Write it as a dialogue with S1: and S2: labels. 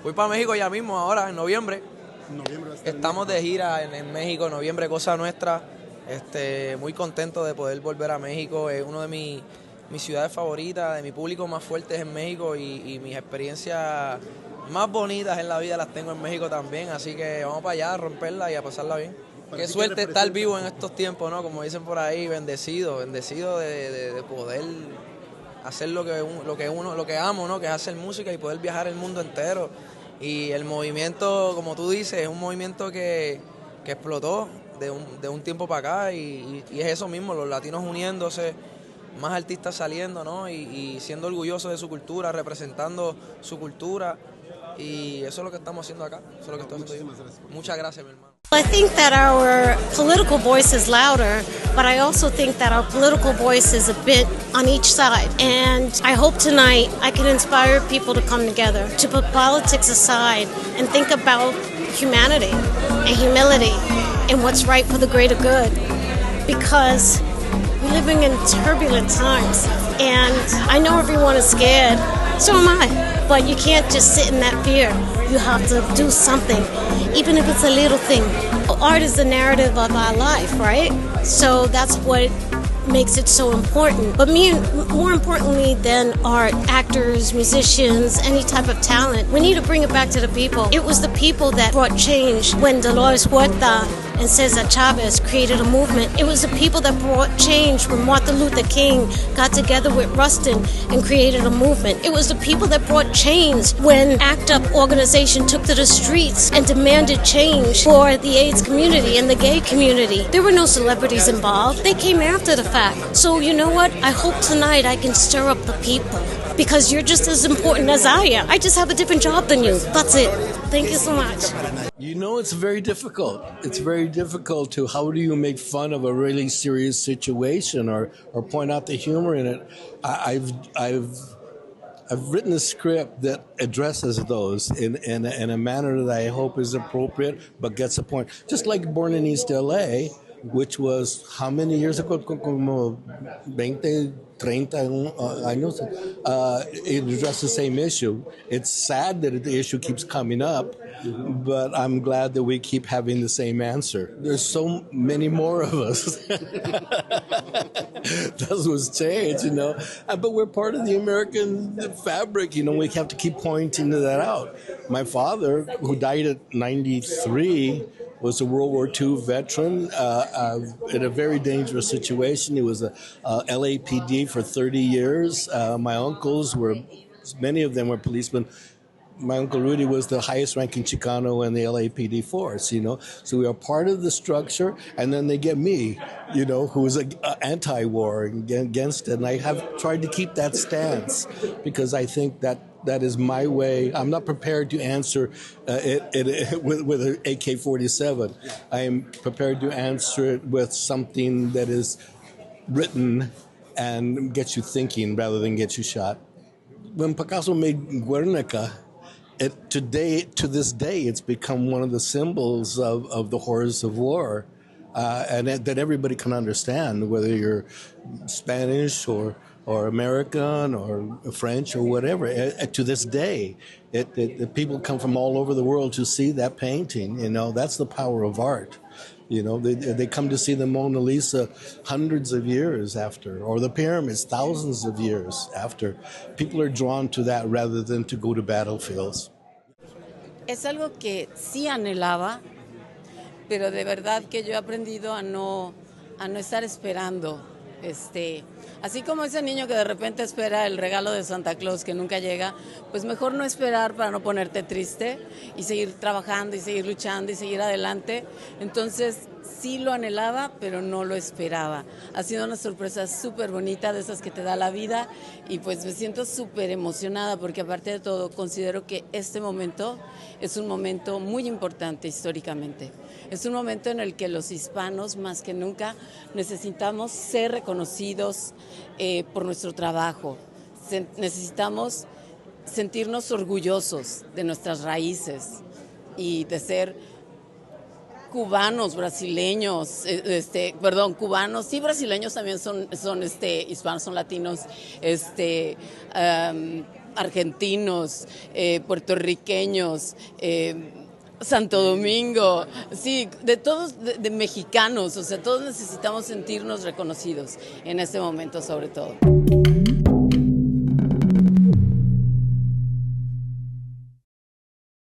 S1: Voy para México ya mismo, ahora, en noviembre. Estamos de gira en México, en noviembre, cosa nuestra. Muy contento de poder volver a México. Es uno de mis ciudades favoritas, de mi público más fuerte es en México y mis experiencias más bonitas en la vida las tengo en México también. Así que vamos para allá a romperla y a pasarla bien. Qué suerte estar vivo en estos tiempos, ¿no? Como dicen por ahí, bendecido de poder hacer lo que amo, ¿no? Que es hacer música y poder viajar el mundo entero. Y el movimiento, como tú dices, es un movimiento que explotó de un tiempo para acá y es eso mismo, los latinos uniéndose, más artistas saliendo, ¿no? Y siendo orgullosos de su cultura, representando su cultura. Y eso es lo que estamos haciendo acá. Eso es lo que estoy haciendo yo. Muchas gracias, mi hermano.
S2: I think that our political voice is louder, but I also think that our political voice is a bit on each side. And I hope tonight I can inspire people to come together, to put politics aside and think about humanity and humility and what's right for the greater good. Because we're living in turbulent times, and I know everyone is scared, so am I. But you can't just sit in that fear. You have to do something, even if it's a little thing. Art is the narrative of our life, right? So that's what makes it so important. But more importantly than art, actors, musicians, any type of talent, we need to bring it back to the people. It was the people that brought change when Dolores Huerta and Cesar Chavez created a movement. It was the people that brought change when Martin Luther King got together with Rustin and created a movement. It was the people that brought change when ACT UP organization took to the streets and demanded change for the AIDS community and the gay community. There were no celebrities involved. They came after the fact. So you know what? I hope tonight I can stir up the people, because you're just as important as I am. I just have a different job than you. That's it. Thank you so much.
S3: You know, it's very difficult. It's very difficult to, how do you make fun of a really serious situation or point out the humor in it? I've written a script that addresses those in a manner that I hope is appropriate but gets a point. Just like Born in East LA, which was how many years ago? Como 20, 30 años. It addressed the same issue. It's sad that the issue keeps coming up, but I'm glad that we keep having the same answer. There's so many more of us. That's what's changed, you know. But we're part of the American fabric, you know. We have to keep pointing that out. My father, who died at 93, was a World War II veteran in a very dangerous situation. He was a LAPD for 30 years. My uncles were, many of them were policemen. My Uncle Rudy was the highest ranking Chicano in the LAPD force, you know. So we are part of the structure, and then they get me, you know, who is anti-war against it. And I have tried to keep that stance because I think that is my way. I'm not prepared to answer it with an AK-47. I am prepared to answer it with something that is written and gets you thinking rather than get you shot. When Picasso made Guernica, to this day, it's become one of the symbols of the horrors of war, and that everybody can understand, whether you're Spanish or American or French or whatever. To this day, people come from all over the world to see that painting. You know, that's the power of art. You know, they come to see the Mona Lisa hundreds of years after, or the pyramids thousands of years after. People are drawn to that rather than to go to battlefields.
S4: Es algo que sí anhelaba, pero de verdad que yo he aprendido a no estar esperando. Así como ese niño que de repente espera el regalo de Santa Claus que nunca llega, pues mejor no esperar para no ponerte triste y seguir trabajando y seguir luchando y seguir adelante. Entonces sí lo anhelaba, pero no lo esperaba. Ha sido una sorpresa súper bonita, de esas que te da la vida, y pues me siento súper emocionada porque aparte de todo considero que este momento es un momento muy importante históricamente. Es un momento en el que los hispanos más que nunca necesitamos ser reconocidos por nuestro trabajo. Necesitamos sentirnos orgullosos de nuestras raíces y de ser cubanos, brasileños, cubanos y brasileños también son hispanos, son latinos, argentinos, puertorriqueños, Santo Domingo, sí, de todos, de mexicanos, o sea, todos necesitamos sentirnos reconocidos en este momento sobre todo.